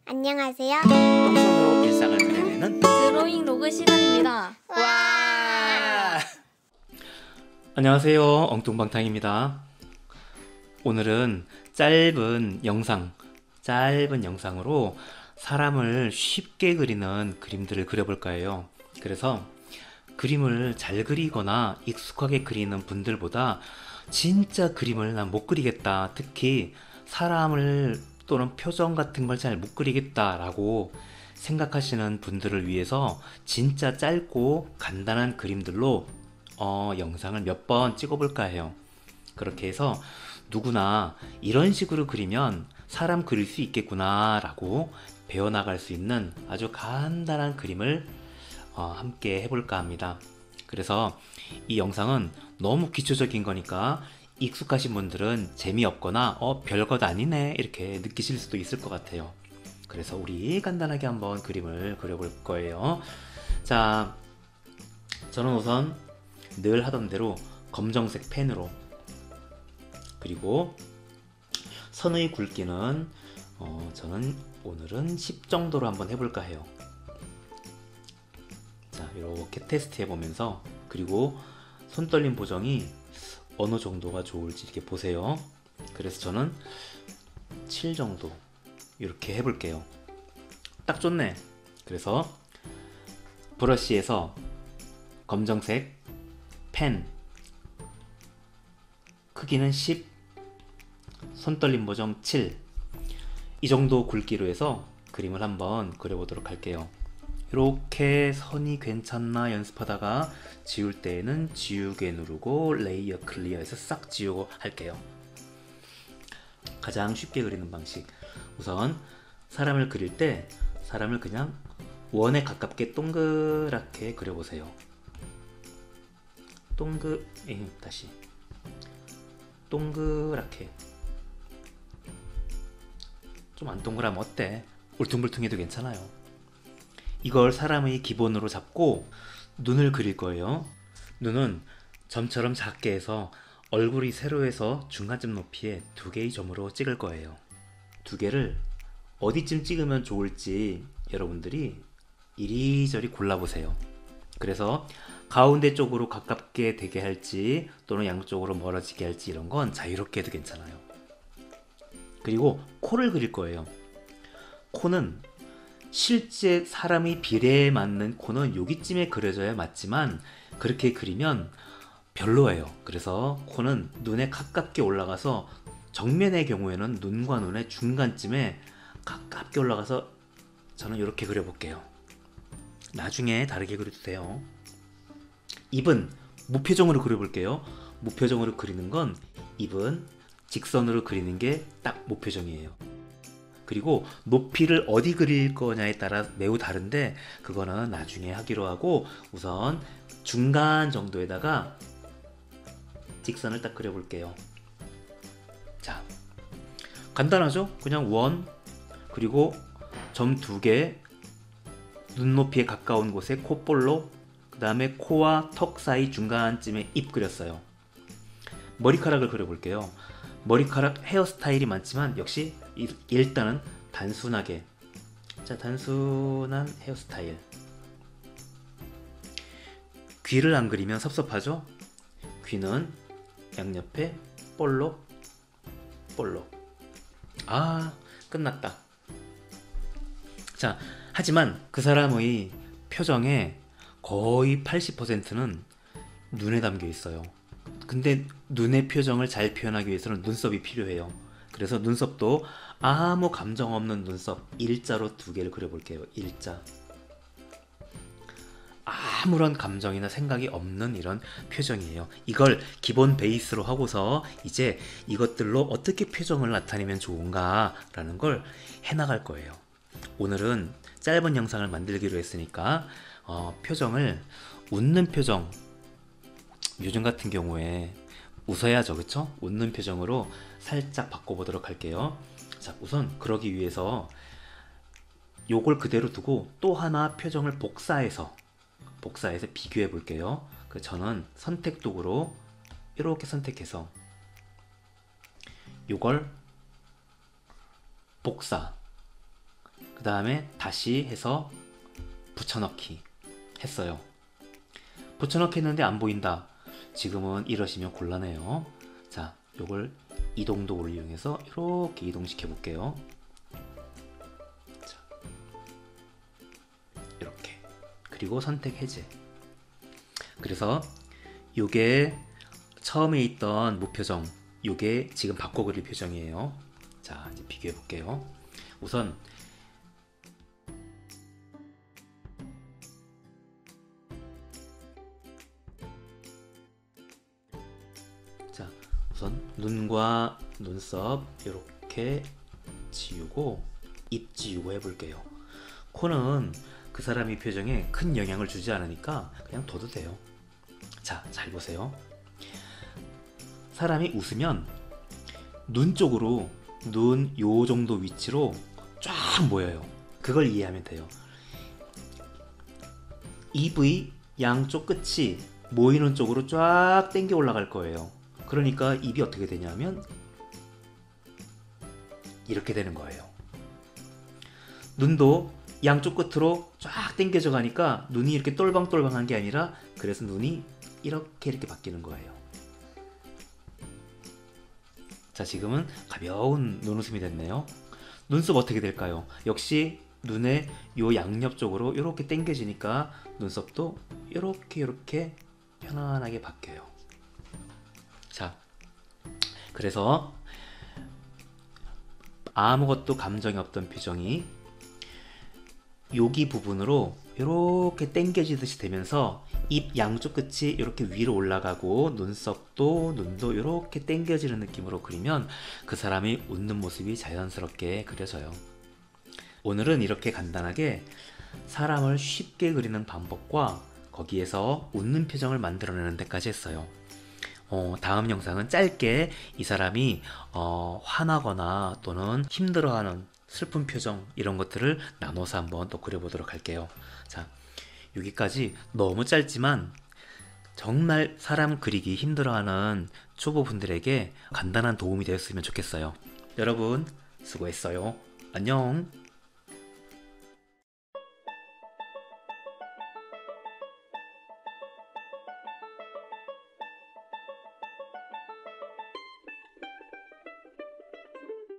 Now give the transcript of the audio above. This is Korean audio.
안녕하세요. 똥손으로 일상을 그려내는 드로잉 로그 시간입니다. 와! 안녕하세요, 엉뚱방탕입니다. 오늘은 짧은 영상으로 사람을 쉽게 그리는 그림들을 그려볼까 해요. 그래서 그림을 잘 그리거나 익숙하게 그리는 분들보다 진짜 그림을 난 못 그리겠다, 특히 사람을 또는 표정 같은 걸 잘 못 그리겠다 라고 생각하시는 분들을 위해서 진짜 짧고 간단한 그림들로 영상을 몇 번 찍어볼까 해요. 그렇게 해서 누구나 이런 식으로 그리면 사람 그릴 수 있겠구나 라고 배워나갈 수 있는 아주 간단한 그림을 함께 해볼까 합니다. 그래서 이 영상은 너무 기초적인 거니까 익숙하신 분들은 재미없거나 별것 아니네 이렇게 느끼실 수도 있을 것 같아요. 그래서 우리 간단하게 한번 그림을 그려볼 거예요. 자, 저는 우선 늘 하던 대로 검정색 펜으로, 그리고 선의 굵기는 저는 오늘은 10 정도로 한번 해볼까 해요. 자, 이렇게 테스트 해보면서, 그리고 손떨림 보정이 어느 정도가 좋을지 이렇게 보세요. 그래서 저는 7 정도 이렇게 해볼게요. 딱 좋네. 그래서 브러쉬에서 검정색 펜 크기는 10, 손떨림 보정 7, 이 정도 굵기로 해서 그림을 한번 그려보도록 할게요. 이렇게 선이 괜찮나 연습하다가 지울 때에는 지우개 누르고 레이어 클리어해서 싹 지우고 할게요. 가장 쉽게 그리는 방식, 우선 사람을 그릴 때 사람을 그냥 원에 가깝게 동그랗게 그려보세요. 다시 동그랗게. 좀 안 동그라면 어때? 울퉁불퉁해도 괜찮아요. 이걸 사람의 기본으로 잡고 눈을 그릴 거예요. 눈은 점처럼 작게 해서 얼굴이 세로에서 중간쯤 높이에 2개의 점으로 찍을 거예요. 2개를 어디쯤 찍으면 좋을지 여러분들이 이리저리 골라보세요. 그래서 가운데 쪽으로 가깝게 되게 할지 또는 양쪽으로 멀어지게 할지 이런 건 자유롭게 해도 괜찮아요. 그리고 코를 그릴 거예요. 코는 실제 사람이 비례에 맞는 코는 여기쯤에 그려져야 맞지만 그렇게 그리면 별로예요. 그래서 코는 눈에 가깝게 올라가서, 정면의 경우에는 눈과 눈의 중간쯤에 가깝게 올라가서 저는 이렇게 그려볼게요. 나중에 다르게 그려도 돼요. 입은 무표정으로 그려볼게요. 무표정으로 그리는 건 입은 직선으로 그리는 게 딱 무표정이에요. 그리고 높이를 어디 그릴 거냐에 따라 매우 다른데 그거는 나중에 하기로 하고, 우선 중간 정도에다가 직선을 딱 그려볼게요. 자, 간단하죠? 그냥 원, 그리고 점 2개, 눈높이에 가까운 곳에 콧볼로, 그 다음에 코와 턱 사이 중간쯤에 입 그렸어요. 머리카락을 그려볼게요. 머리카락 헤어스타일이 많지만 역시 일단은 단순하게, 자, 단순한 헤어스타일. 귀를 안 그리면 섭섭하죠? 귀는 양옆에 볼록 볼록. 끝났다. 자, 하지만 그 사람의 표정의 거의 80%는 눈에 담겨 있어요. 근데 눈의 표정을 잘 표현하기 위해서는 눈썹이 필요해요. 그래서 눈썹도 아무 감정 없는 눈썹 일자로 2개를 그려볼게요. 일자. 아무런 감정이나 생각이 없는 이런 표정이에요. 이걸 기본 베이스로 하고서 이제 이것들로 어떻게 표정을 나타내면 좋은가 라는 걸 해나갈 거예요. 오늘은 짧은 영상을 만들기로 했으니까 표정을 웃는 표정, 요즘 같은 경우에 웃어야죠, 그쵸? 웃는 표정으로 살짝 바꿔보도록 할게요. 자, 우선 그러기 위해서 요걸 그대로 두고 또 하나 표정을 복사해서 비교해 볼게요. 저는 선택 도구로 이렇게 선택해서 요걸 복사, 그 다음에 다시 해서 붙여넣기 했어요. 붙여넣기 했는데 안 보인다. 지금은 이러시면 곤란해요. 자, 요걸 이동도구를 이용해서 이렇게 이동시켜 볼게요. 자, 이렇게. 그리고 선택 해제. 그래서 요게 처음에 있던 무표정, 요게 지금 바꿔 그릴 표정이에요. 자, 이제 비교해 볼게요. 우선 자, 우선 눈과 눈썹 이렇게 지우고 입 지우고 해볼게요. 코는 그 사람의 표정에 큰 영향을 주지 않으니까 그냥 둬도 돼요. 자, 잘 보세요. 사람이 웃으면 눈 쪽으로 눈 요 정도 위치로 쫙 모여요. 그걸 이해하면 돼요. 입의 양쪽 끝이 모이는 쪽으로 쫙 당겨 올라갈 거예요. 그러니까 입이 어떻게 되냐면 이렇게 되는 거예요. 눈도 양쪽 끝으로 쫙 당겨져 가니까 눈이 이렇게 똘방똘방한 게 아니라 그래서 눈이 이렇게 바뀌는 거예요. 자, 지금은 가벼운 눈웃음이 됐네요. 눈썹 어떻게 될까요? 역시 눈의 요 양옆 쪽으로 이렇게 당겨지니까 눈썹도 이렇게 편안하게 바뀌어요. 자, 그래서 아무것도 감정이 없던 표정이 여기 부분으로 이렇게 당겨지듯이 되면서 입 양쪽 끝이 이렇게 위로 올라가고 눈썹도 눈도 이렇게 당겨지는 느낌으로 그리면 그 사람이 웃는 모습이 자연스럽게 그려져요. 오늘은 이렇게 간단하게 사람을 쉽게 그리는 방법과 거기에서 웃는 표정을 만들어내는 데까지 했어요. 다음 영상은 짧게 이 사람이 화나거나 또는 힘들어하는 슬픈 표정 이런 것들을 나눠서 한번 또 그려보도록 할게요. 자, 여기까지 너무 짧지만 정말 사람 그리기 힘들어하는 초보분들에게 간단한 도움이 되었으면 좋겠어요. 여러분 수고했어요. 안녕.